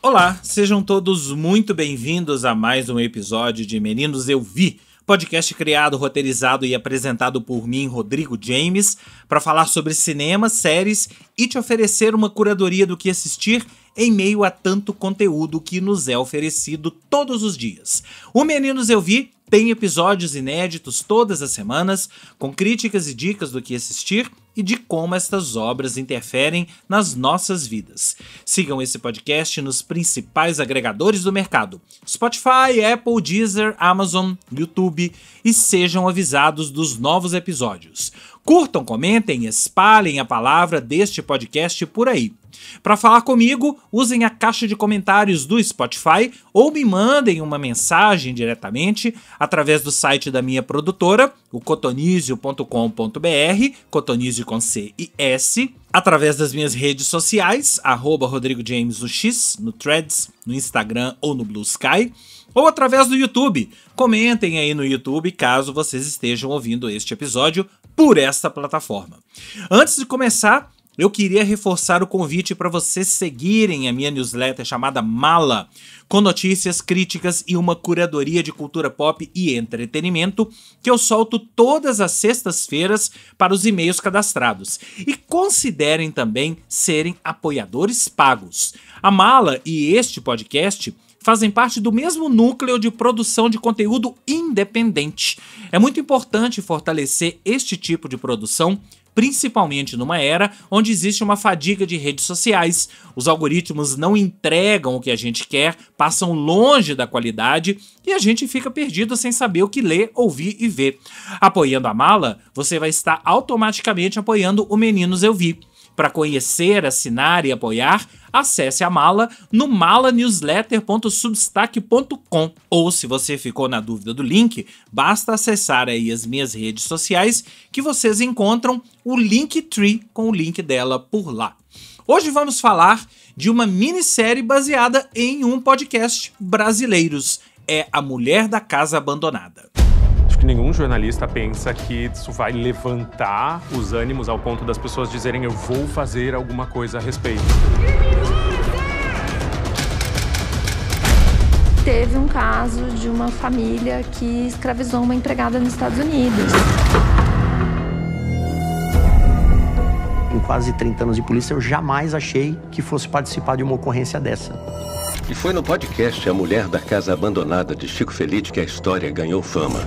Olá, sejam todos muito bem-vindos a mais um episódio de Meninos Eu Vi, podcast criado, roteirizado e apresentado por mim, Rodrigo James, para falar sobre cinema, séries e te oferecer uma curadoria do que assistir em meio a tanto conteúdo que nos é oferecido todos os dias. O Meninos Eu Vi tem episódios inéditos todas as semanas, com críticas e dicas do que assistir e de como estas obras interferem nas nossas vidas. Sigam esse podcast nos principais agregadores do mercado: Spotify, Apple, Deezer, Amazon, YouTube, e sejam avisados dos novos episódios. Curtam, comentem, espalhem a palavra deste podcast por aí. Para falar comigo, usem a caixa de comentários do Spotify ou me mandem uma mensagem diretamente através do site da minha produtora, o cotonizio.com.br, cotonizio com C e S, através das minhas redes sociais, @RodrigoJames no X, no Threads, no Instagram ou no Blue Sky, ou através do YouTube. Comentem aí no YouTube caso vocês estejam ouvindo este episódio por esta plataforma. Antes de começar, eu queria reforçar o convite para vocês seguirem a minha newsletter chamada Mala, com notícias, críticas e uma curadoria de cultura pop e entretenimento que eu solto todas as sextas-feiras para os e-mails cadastrados. E considerem também serem apoiadores pagos. A Mala e este podcast fazem parte do mesmo núcleo de produção de conteúdo independente. É muito importante fortalecer este tipo de produção, principalmente numa era onde existe uma fadiga de redes sociais. Os algoritmos não entregam o que a gente quer, passam longe da qualidade e a gente fica perdido sem saber o que ler, ouvir e ver. Apoiando a Mala, você vai estar automaticamente apoiando o Meninos Eu Vi. Para conhecer, assinar e apoiar, acesse a Mala no malanewsletter.substack.com. Ou, se você ficou na dúvida do link, basta acessar aí as minhas redes sociais que vocês encontram o Linktree com o link dela por lá. Hoje vamos falar de uma minissérie baseada em um podcast brasileiros. É A Mulher da Casa Abandonada. Que nenhum jornalista pensa que isso vai levantar os ânimos ao ponto das pessoas dizerem eu vou fazer alguma coisa a respeito. Teve um caso de uma família que escravizou uma empregada nos Estados Unidos. Em quase 30 anos de polícia, eu jamais achei que fosse participar de uma ocorrência dessa. E foi no podcast A Mulher da Casa Abandonada, de Chico Felitti, que a história ganhou fama.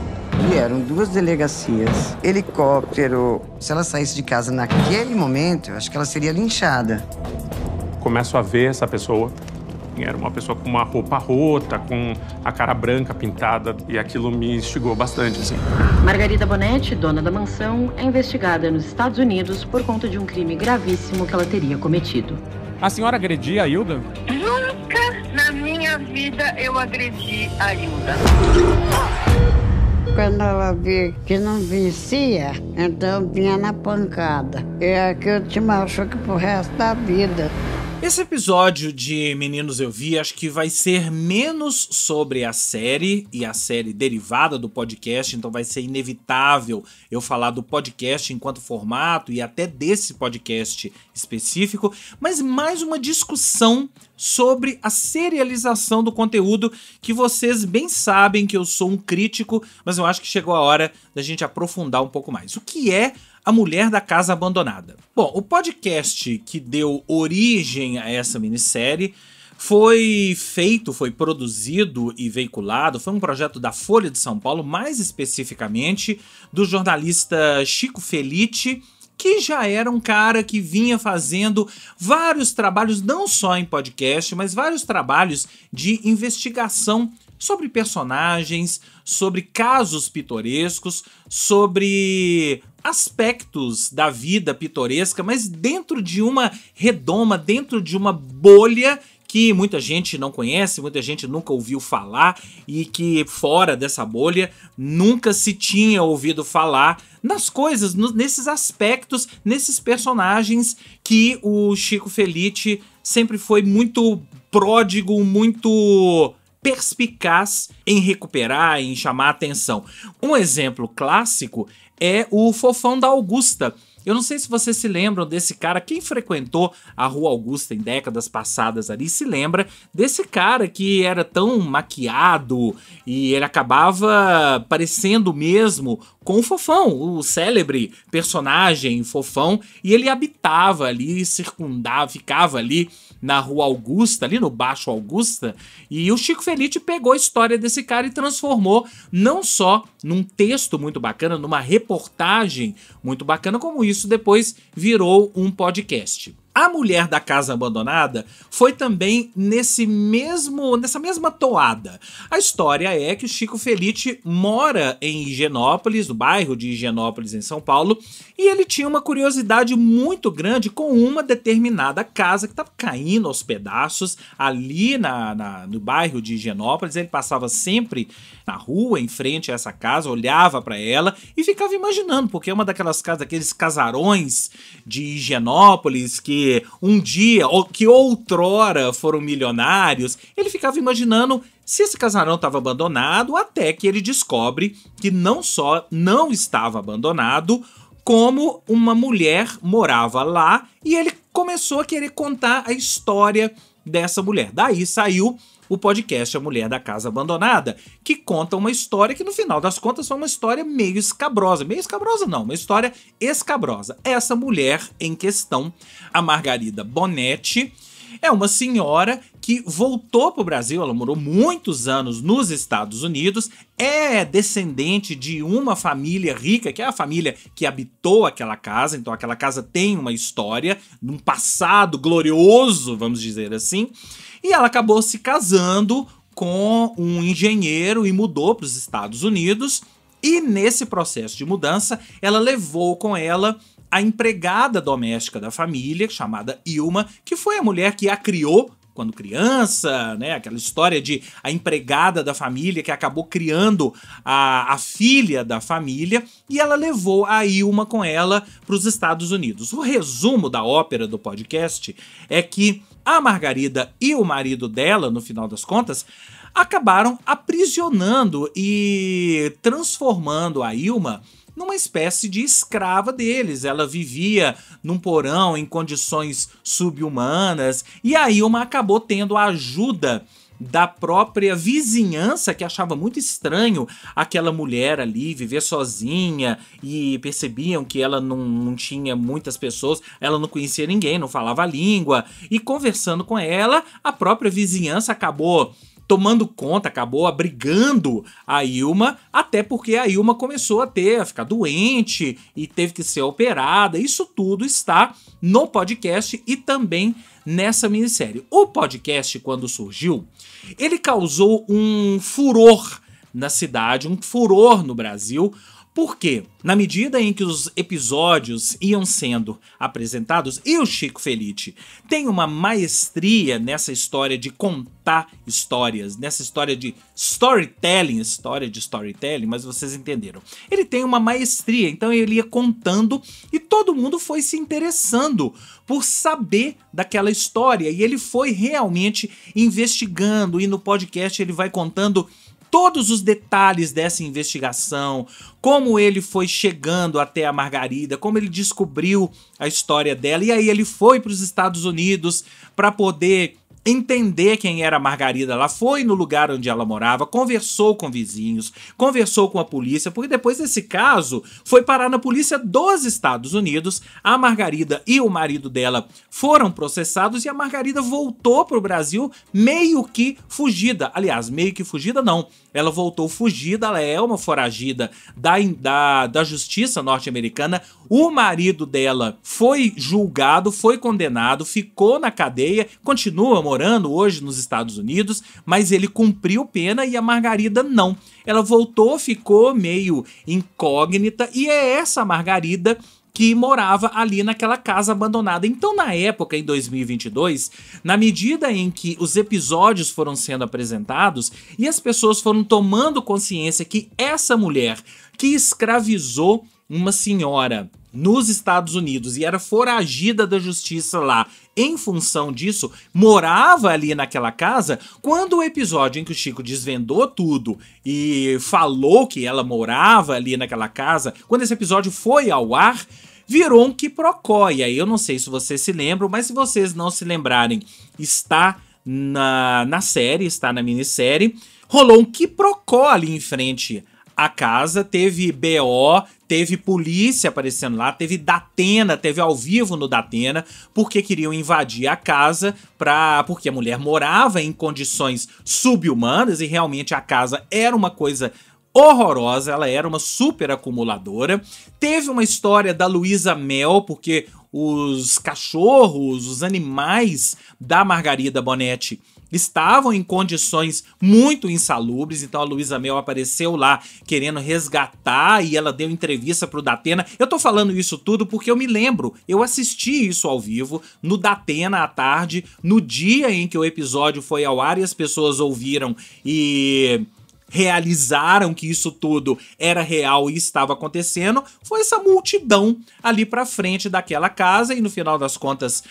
Vieram 2 delegacias, helicóptero. Se ela saísse de casa naquele momento, eu acho que ela seria linchada. Começo a ver essa pessoa. Era uma pessoa com uma roupa rota, com a cara branca pintada, e aquilo me instigou bastante, assim. Margarida Bonetti, dona da mansão, é investigada nos Estados Unidos por conta de um crime gravíssimo que ela teria cometido. A senhora agredia a Hilda? Nunca na minha vida eu agredi a Hilda. Quando ela viu que não vencia, então vinha na pancada. E aquilo te machuca pro resto da vida. Esse episódio de Meninos Eu Vi acho que vai ser menos sobre a série e a série derivada do podcast, então vai ser inevitável eu falar do podcast enquanto formato e até desse podcast específico, mas mais uma discussão sobre a serialização do conteúdo, que vocês bem sabem que eu sou um crítico, mas eu acho que chegou a hora da gente aprofundar um pouco mais. O que é A Mulher da Casa Abandonada? Bom, o podcast que deu origem a essa minissérie foi produzido e veiculado, foi um projeto da Folha de São Paulo, mais especificamente do jornalista Chico Felitti, que já era um cara que vinha fazendo vários trabalhos, não só em podcast, mas vários trabalhos de investigação sobre personagens, sobre casos pitorescos, sobre aspectos da vida pitoresca, mas dentro de uma redoma, dentro de uma bolha que muita gente não conhece, muita gente nunca ouviu falar e que fora dessa bolha nunca se tinha ouvido falar nas coisas, nesses aspectos, nesses personagens que o Chico Felitti sempre foi muito pródigo, muito perspicaz em recuperar, em chamar a atenção. Um exemplo clássico é o Fofão da Augusta, Eu não sei se vocês se lembram desse cara. Quem frequentou a Rua Augusta em décadas passadas ali se lembra desse cara que era tão maquiado e ele acabava parecendo mesmo com o Fofão, o célebre personagem Fofão, e ele habitava ali, circundava, ficava ali na Rua Augusta, ali no Baixo Augusta, e o Chico Felitti pegou a história desse cara e transformou não só num texto muito bacana, numa reportagem muito bacana, como isso depois virou um podcast. A Mulher da Casa Abandonada foi também nessa mesma toada. A história é que o Chico Felitti mora em Higienópolis, no bairro de Higienópolis, em São Paulo, e ele tinha uma curiosidade muito grande com uma determinada casa que estava caindo aos pedaços ali no bairro de Higienópolis. Ele passava sempre na rua, em frente a essa casa, olhava para ela e ficava imaginando, porque é uma daquelas casas, aqueles casarões de Higienópolis que um dia, ou que outrora foram milionários. Ele ficava imaginando se esse casarão estava abandonado, até que ele descobre que não só não estava abandonado, como uma mulher morava lá, e ele começou a querer contar a história dessa mulher. Daí saiu o podcast A Mulher da Casa Abandonada, que conta uma história que no final das contas foi uma história meio escabrosa. Meio escabrosa não, uma história escabrosa. Essa mulher em questão, a Margarida Bonetti, é uma senhora que voltou para o Brasil. Ela morou muitos anos nos Estados Unidos, é descendente de uma família rica, que é a família que habitou aquela casa, então aquela casa tem uma história, um passado glorioso, vamos dizer assim, e ela acabou se casando com um engenheiro e mudou para os Estados Unidos, e nesse processo de mudança, ela levou com ela a empregada doméstica da família, chamada Ilma, que foi a mulher que a criou quando criança, né? Aquela história de a empregada da família que acabou criando a filha da família, e ela levou a Ilma com ela para os Estados Unidos. O resumo da ópera do podcast é que a Margarida e o marido dela, no final das contas, acabaram aprisionando e transformando a Ilma numa espécie de escrava deles. Ela vivia num porão em condições subhumanas, e a Ilma acabou tendo a ajuda da própria vizinhança, que achava muito estranho aquela mulher ali viver sozinha, e percebiam que ela não tinha muitas pessoas, ela não conhecia ninguém, não falava a língua, e conversando com ela, a própria vizinhança acabou tomando conta, acabou abrigando a Ilma, até porque a Ilma começou a ficar doente e teve que ser operada. Isso tudo está no podcast e também nessa minissérie. O podcast, quando surgiu, ele causou um furor na cidade, um furor no Brasil. Por quê? Na medida em que os episódios iam sendo apresentados, e o Chico Felitti tem uma maestria nessa história de contar histórias, nessa história de storytelling, mas vocês entenderam. Ele tem uma maestria, então ele ia contando e todo mundo foi se interessando por saber daquela história, e ele foi realmente investigando, e no podcast ele vai contando todos os detalhes dessa investigação, como ele foi chegando até a Margarida, como ele descobriu a história dela, e aí ele foi para os Estados Unidos para poder entender quem era a Margarida lá, foi no lugar onde ela morava, conversou com vizinhos, conversou com a polícia, porque depois desse caso foi parar na polícia dos Estados Unidos. A Margarida e o marido dela foram processados e a Margarida voltou para o Brasil meio que fugida. Aliás, meio que fugida não, ela voltou fugida, ela é uma foragida da justiça norte-americana. O marido dela foi julgado, foi condenado, ficou na cadeia, continua morando hoje nos Estados Unidos, mas ele cumpriu pena e a Margarida não. Ela voltou, ficou meio incógnita, e é essa Margarida que morava ali naquela casa abandonada. Então, na época, em 2022, na medida em que os episódios foram sendo apresentados e as pessoas foram tomando consciência que essa mulher que escravizou uma senhora nos Estados Unidos e era foragida da justiça lá em função disso, morava ali naquela casa, quando o episódio em que o Chico desvendou tudo e falou que ela morava ali naquela casa, quando esse episódio foi ao ar, virou um quiprocó. E aí eu não sei se vocês se lembram, mas se vocês não se lembrarem, está na série, está na minissérie. Rolou um quiprocó ali em frente à casa, teve BO, teve polícia aparecendo lá, teve Datena, teve ao vivo no Datena, porque queriam invadir a casa, porque a mulher morava em condições subhumanas e realmente a casa era uma coisa horrorosa, ela era uma super acumuladora. Teve uma história da Luísa Mel, porque os cachorros, os animais da Margarida Bonetti estavam em condições muito insalubres, então a Luísa Mel apareceu lá querendo resgatar e ela deu entrevista pro Datena. Eu tô falando isso tudo porque eu me lembro, eu assisti isso ao vivo no Datena à tarde, no dia em que o episódio foi ao ar e as pessoas ouviram e realizaram que isso tudo era real e estava acontecendo. Foi essa multidão ali pra frente daquela casa e no final das contas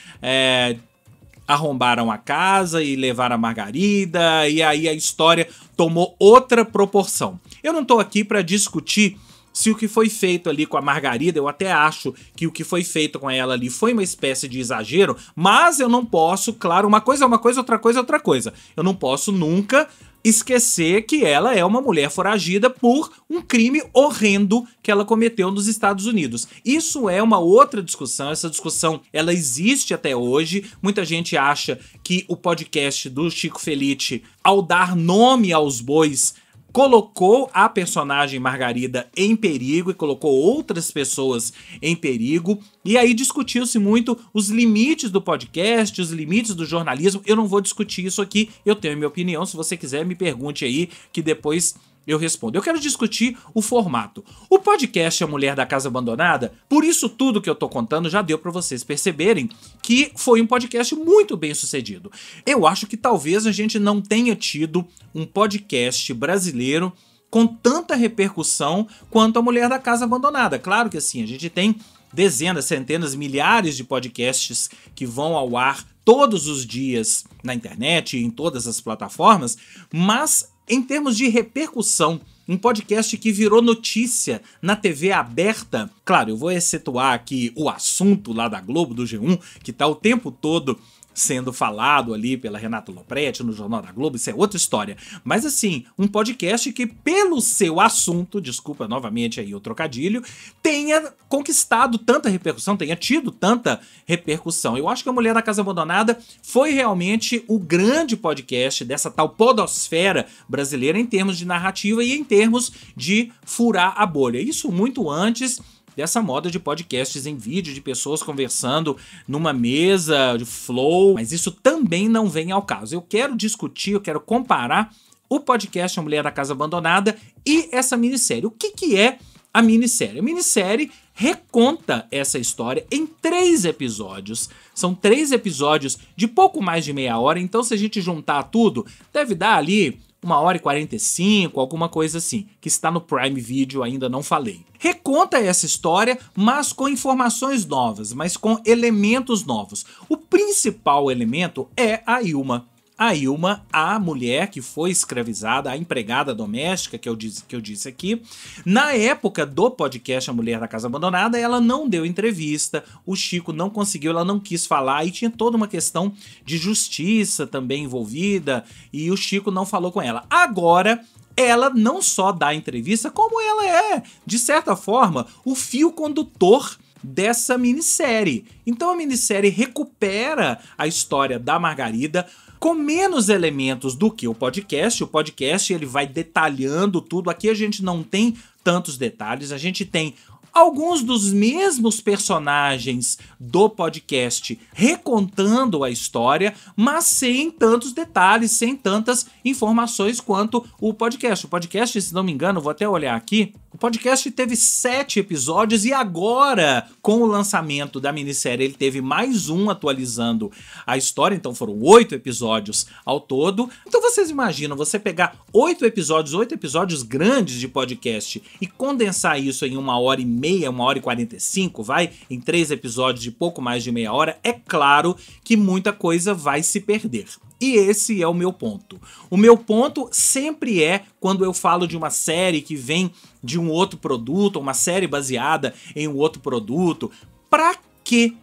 arrombaram a casa e levaram a Margarida, e aí a história tomou outra proporção. Eu não tô aqui para discutir se o que foi feito ali com a Margarida, eu até acho que o que foi feito com ela ali foi uma espécie de exagero, mas eu não posso, claro, uma coisa é uma coisa, outra coisa é outra coisa. Eu não posso nunca esquecer que ela é uma mulher foragida por um crime horrendo que ela cometeu nos Estados Unidos. Isso é uma outra discussão, essa discussão ela existe até hoje. Muita gente acha que o podcast do Chico Felitti, ao dar nome aos bois, colocou a personagem Margarida em perigo e colocou outras pessoas em perigo. E aí discutiu-se muito os limites do podcast, os limites do jornalismo. Eu não vou discutir isso aqui, eu tenho a minha opinião. Se você quiser, me pergunte aí, que depois eu respondo. Eu quero discutir o formato. O podcast A Mulher da Casa Abandonada, por isso tudo que eu tô contando, já deu pra vocês perceberem que foi um podcast muito bem sucedido. Eu acho que talvez a gente não tenha tido um podcast brasileiro com tanta repercussão quanto A Mulher da Casa Abandonada. Claro que assim, a gente tem dezenas, centenas, milhares de podcasts que vão ao ar todos os dias na internet e em todas as plataformas, mas em termos de repercussão, um podcast que virou notícia na TV aberta, claro, eu vou excetuar aqui o assunto lá da Globo, do G1, que tá o tempo todo sendo falado ali pela Renata Lopretti no Jornal da Globo, isso é outra história. Mas assim, um podcast que pelo seu assunto, desculpa novamente aí o trocadilho, tenha conquistado tanta repercussão, tenha tido tanta repercussão. Eu acho que A Mulher da Casa Abandonada foi realmente o grande podcast dessa tal podosfera brasileira em termos de narrativa e em termos de furar a bolha. Isso muito antes dessa moda de podcasts em vídeo, de pessoas conversando numa mesa de flow, mas isso também não vem ao caso. Eu quero discutir, eu quero comparar o podcast A Mulher da Casa Abandonada e essa minissérie. O que é a minissérie? A minissérie reconta essa história em 3 episódios. São 3 episódios de pouco mais de meia hora, então se a gente juntar tudo, deve dar ali 1h45, alguma coisa assim, que está no Prime Video, ainda não falei. Reconta essa história, mas com informações novas, mas com elementos novos. O principal elemento é a Ilma. A Ilma, a mulher que foi escravizada, a empregada doméstica que eu disse aqui. Na época do podcast A Mulher da Casa Abandonada, ela não deu entrevista, o Chico não conseguiu, ela não quis falar e tinha toda uma questão de justiça também envolvida e o Chico não falou com ela. Agora, ela não só dá entrevista, como ela é, de certa forma, o fio condutor dessa minissérie. Então a minissérie recupera a história da Margarida com menos elementos do que o podcast. O podcast ele vai detalhando tudo. Aqui a gente não tem tantos detalhes, a gente tem alguns dos mesmos personagens do podcast recontando a história, mas sem tantos detalhes, sem tantas informações quanto o podcast. O podcast, se não me engano, vou até olhar aqui, o podcast teve 7 episódios e agora, com o lançamento da minissérie, ele teve mais um atualizando a história, então foram 8 episódios ao todo. Então vocês imaginam, você pegar 8 episódios grandes de podcast e condensar isso em 1h30, 1h30, 1h45, em 3 episódios de pouco mais de meia hora, é claro que muita coisa vai se perder. E esse é o meu ponto. O meu ponto sempre é quando eu falo de uma série que vem de um outro produto, uma série baseada em um outro produto. Pra que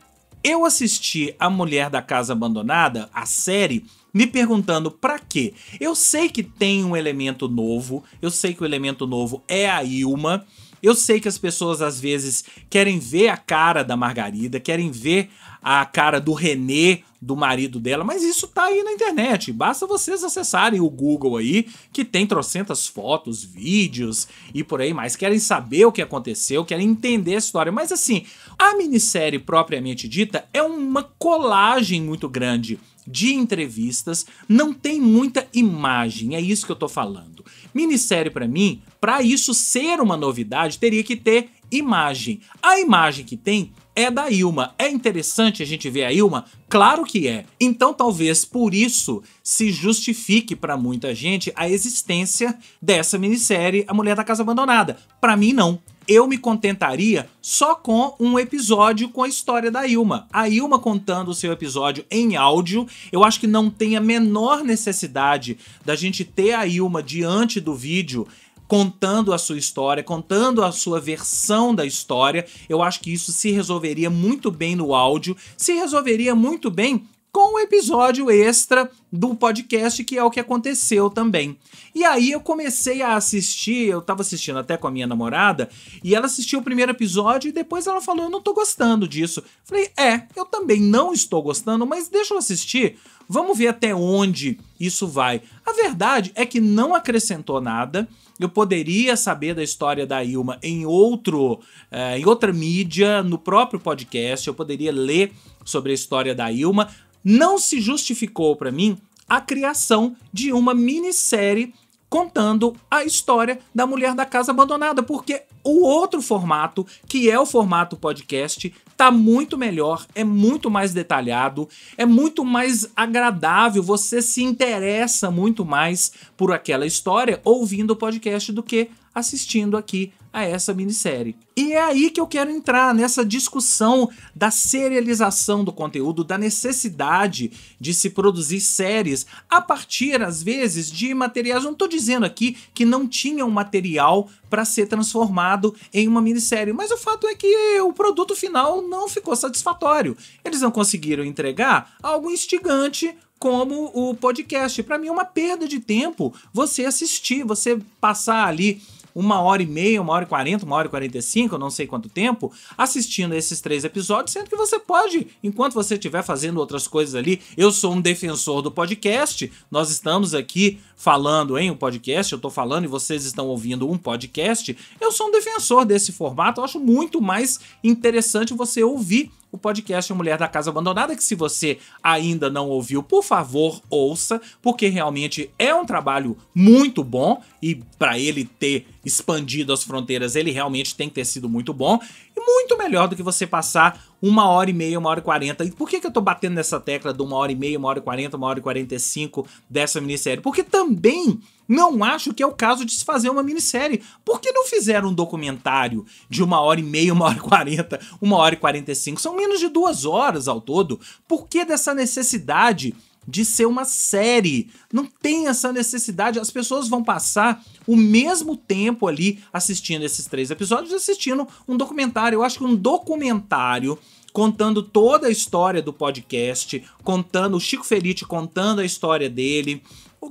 eu assisti A Mulher da Casa Abandonada, a série, me perguntando pra quê? Eu sei que tem um elemento novo, eu sei que o elemento novo é a Ilma, eu sei que as pessoas às vezes querem ver a cara da Margarida, querem ver a cara do René, do marido dela, mas isso tá aí na internet, basta vocês acessarem o Google aí, que tem trocentas fotos, vídeos e por aí mais, querem saber o que aconteceu, querem entender a história, mas assim, a minissérie propriamente dita é uma colagem muito grande de entrevistas, não tem muita imagem, é isso que eu tô falando. Minissérie pra mim, pra isso ser uma novidade, teria que ter imagem. A imagem que tem é da Ilma. É interessante a gente ver a Ilma? Claro que é. Então talvez por isso se justifique pra muita gente a existência dessa minissérie A Mulher da Casa Abandonada. Pra mim não. Eu me contentaria só com um episódio com a história da Ilma. A Ilma contando o seu episódio em áudio. Eu acho que não tem a menor necessidade da gente ter a Ilma diante do vídeo contando a sua história, contando a sua versão da história. Eu acho que isso se resolveria muito bem no áudio, se resolveria muito bem com o episódio extra do podcast, que é o que aconteceu também. E aí eu comecei a assistir, eu tava assistindo até com a minha namorada, e ela assistiu o primeiro episódio e depois ela falou, eu não tô gostando disso. Falei, eu também não estou gostando, mas deixa eu assistir, vamos ver até onde isso vai. A verdade é que não acrescentou nada. Eu poderia saber da história da Ilma em outra mídia, no próprio podcast, eu poderia ler sobre a história da Ilma. Não se justificou para mim a criação de uma minissérie contando a história da Mulher da Casa Abandonada, porque o outro formato, que é o formato podcast, tá muito melhor, é muito mais detalhado, é muito mais agradável, você se interessa muito mais por aquela história ouvindo o podcast do que assistindo aqui a essa minissérie. E é aí que eu quero entrar, nessa discussão da serialização do conteúdo, da necessidade de se produzir séries a partir, às vezes, de materiais. Eu não estou dizendo aqui que não tinha um material para ser transformado em uma minissérie, mas o fato é que o produto final não ficou satisfatório. Eles não conseguiram entregar algo instigante como o podcast. Para mim é uma perda de tempo você assistir, você passar ali 1h30, 1h40, 1h45, eu não sei quanto tempo, assistindo esses 3 episódios, sendo que você pode, enquanto você estiver fazendo outras coisas ali. Eu sou um defensor do podcast, nós estamos aqui falando em um podcast, eu tô falando e vocês estão ouvindo um podcast, eu sou um defensor desse formato, eu acho muito mais interessante você ouvir o podcast A Mulher da Casa Abandonada, que se você ainda não ouviu, por favor, ouça, porque realmente é um trabalho muito bom e para ele ter expandido as fronteiras, ele realmente tem que ter sido muito bom e muito melhor do que você passar 1h30, 1h40. E por que eu tô batendo nessa tecla de 1h30, 1h40, 1h45 dessa minissérie? Porque também não acho que é o caso de se fazer uma minissérie. Por que não fizeram um documentário de 1h30, 1h40, 1h45? São menos de 2 horas ao todo. Por que dessa necessidade de ser uma série? Não tem essa necessidade. As pessoas vão passar o mesmo tempo ali assistindo esses 3 episódios, assistindo um documentário. Eu acho que um documentário contando toda a história do podcast, contando o Chico Felitti, contando a história dele,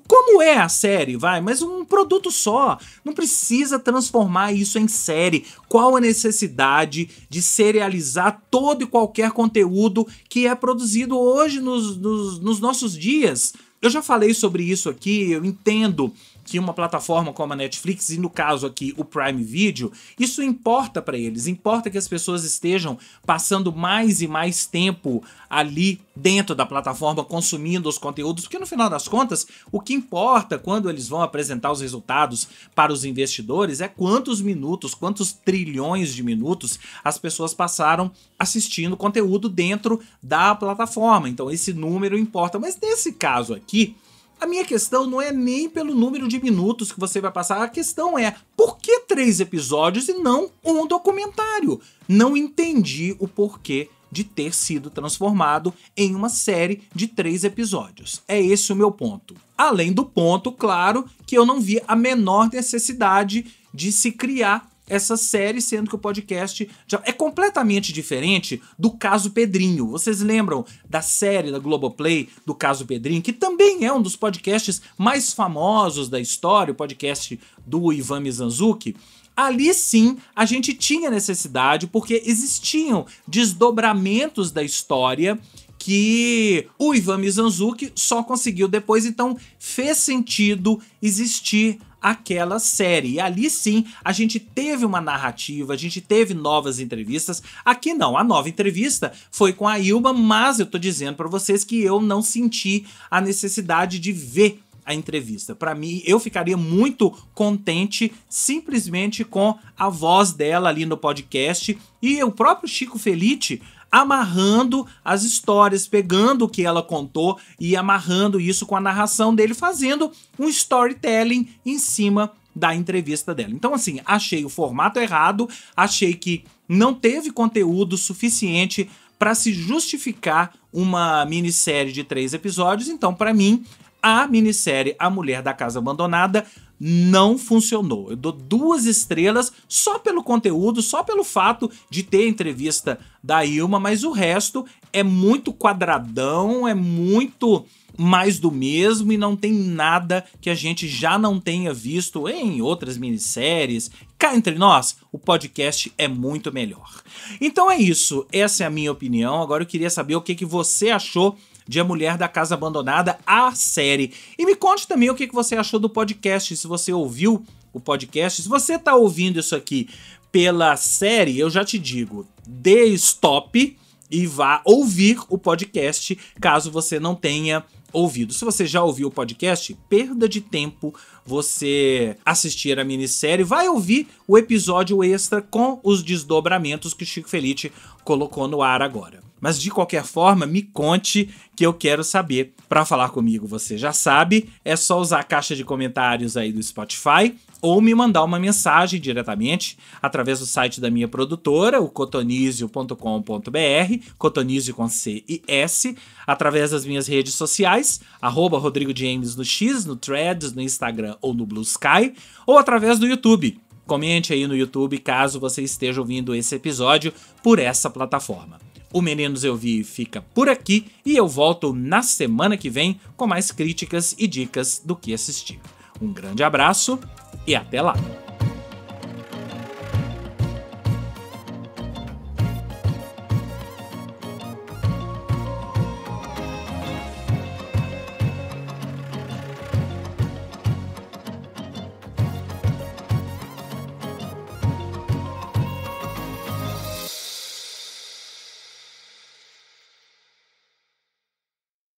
como é a série, mas um produto só, não precisa transformar isso em série. Qual a necessidade de serializar todo e qualquer conteúdo que é produzido hoje nos nossos dias? Eu já falei sobre isso aqui, eu entendo que uma plataforma como a Netflix, e no caso aqui o Prime Video, isso importa para eles, importa que as pessoas estejam passando mais e mais tempo ali dentro da plataforma consumindo os conteúdos, porque no final das contas, o que importa quando eles vão apresentar os resultados para os investidores é quantos minutos, quantos trilhões de minutos as pessoas passaram assistindo conteúdo dentro da plataforma, então esse número importa, mas nesse caso aqui, A minha questão não é nem pelo número de minutos que você vai passar, a questão é, por que 3 episódios e não um documentário? Não entendi o porquê de ter sido transformado em uma série de 3 episódios. É esse o meu ponto. Além do ponto, claro, que eu não vi a menor necessidade de se criar essa série, sendo que o podcast já é completamente diferente do Caso Pedrinho. Vocês lembram da série da Globoplay do Caso Pedrinho, que também é um dos podcasts mais famosos da história, o podcast do Ivan Mizanzuki? Ali sim a gente tinha necessidade, porque existiam desdobramentos da história que o Ivan Mizanzuki só conseguiu depois, então fez sentido existir aquela série. E ali sim a gente teve uma narrativa, a gente teve novas entrevistas. Aqui não, a nova entrevista foi com a Ilma, mas eu tô dizendo pra vocês que eu não senti a necessidade de ver a entrevista. Pra mim, eu ficaria muito contente simplesmente com a voz dela ali no podcast e o próprio Chico Felitti amarrando as histórias, pegando o que ela contou e amarrando isso com a narração dele, fazendo um storytelling em cima da entrevista dela. Então, assim, achei o formato errado, achei que não teve conteúdo suficiente para se justificar uma minissérie de 3 episódios. Então, para mim, a minissérie A Mulher da Casa Abandonada não funcionou. Eu dou 2 estrelas só pelo conteúdo, só pelo fato de ter a entrevista da Ilma, mas o resto é muito quadradão, é muito mais do mesmo e não tem nada que a gente já não tenha visto em outras minisséries. Cá entre nós, o podcast é muito melhor. Então é isso, essa é a minha opinião. Agora eu queria saber o que você achou de A Mulher da Casa Abandonada, a série. E me conte também o que você achou do podcast, se você ouviu o podcast. Se você tá ouvindo isso aqui pela série, eu já te digo, dê stop e vá ouvir o podcast, caso você não tenha ouvido. Se você já ouviu o podcast, perda de tempo você assistir a minissérie, vai ouvir o episódio extra com os desdobramentos que o Chico Felitti colocou no ar agora. Mas de qualquer forma, me conte que eu quero saber. Para falar comigo, você já sabe, é só usar a caixa de comentários aí do Spotify ou me mandar uma mensagem diretamente através do site da minha produtora, o cotonizio.com.br, cotonizio com C e S, através das minhas redes sociais, @Rodrigo James no X, no Threads, no Instagram ou no Blue Sky, ou através do YouTube. Comente aí no YouTube caso você esteja ouvindo esse episódio por essa plataforma. O Meninos Eu Vi fica por aqui e eu volto na semana que vem com mais críticas e dicas do que assistir. Um grande abraço e até lá!